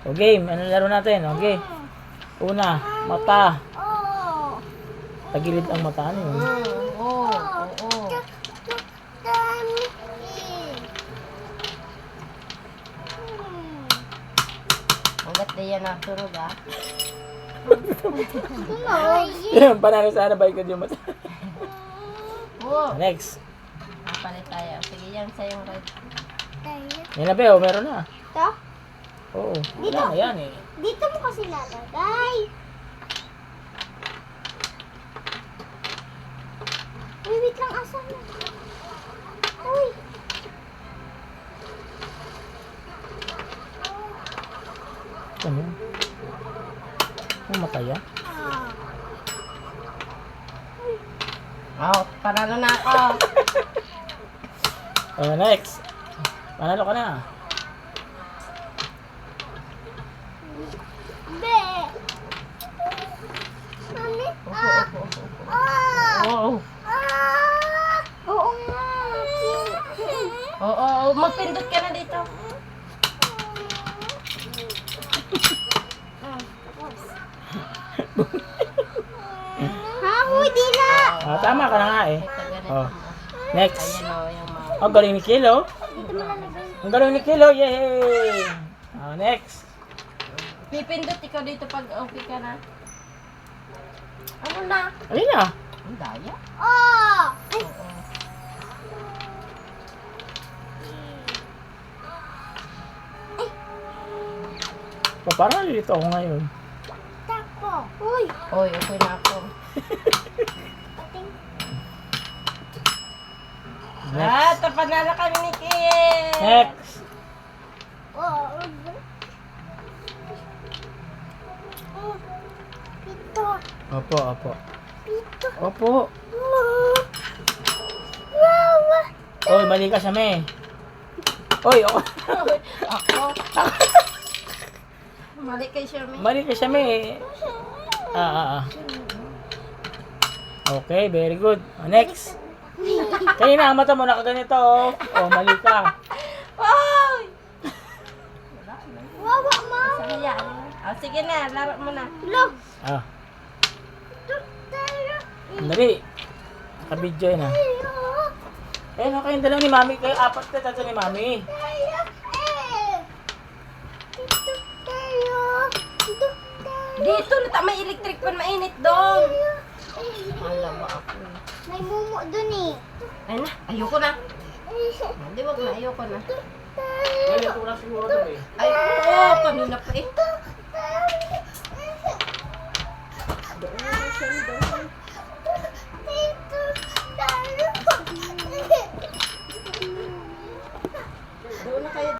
O game, ano laro natin? Okay. Una, mata. Tagilid ang mata niyo. Oo. Hanggat di yan naturog ah. Yan, panalo sana ba ikot yung mata? Oo. Next. Papalit tayo. Sige yan sa yung red. Yan na ba, meron na. Ito? Oo. Dito. Wala na yan eh. Dito mo kasi lalagay. Uy, wait lang. Asan na? Uy. Ano yan? Ang mata yan? Oh, panalo na ako. Next. Panalo ka na. Be. Mami. Oo. Oo nga. Oo, magpindot ka na dito. Ha? Huy, dila. Tama ka na nga eh. Ito, ganito. Oh. Next. Ayan o, yung mga. Ang galing ni Kilo. Dito mo lalagay. Ang galing ni Kilo. Yay! Next. Pipindot ikaw dito pag okay ka na. Ano na? Alin na? Ang daya. Oh! Ay, Oo. Parang nalilito ako ngayon. tako. Uy. Oy, okay na ako. Ating. Next. Panalo kami ni Kit. Next. Oh. Pito. Opo, opo. Pito. Opo. Wow. Oy, mali ka siya, me. Oy, ako. Ako. Mali kay Sherman. Mali ka siya, me. Okay, very good. Next. Kanina, ang mata mo nakaganito, oh. Oh, mali ka. Oy! Wawa, ma. Sige yan. Sige na, laro mo na. Look. Dali. Nakabidyo yun, Eh, no, kayong dalawa ni Mami. Kayo apat na tatlo ni Mami. Dito, lata may electric pan, mainit doon. Alam mo ako. May mumu dun eh. Ay na, ayoko na. Hindi, wag na, ayoko na. Ganito ko lang siguro ito, eh. Ay, oo, kanina pa eh.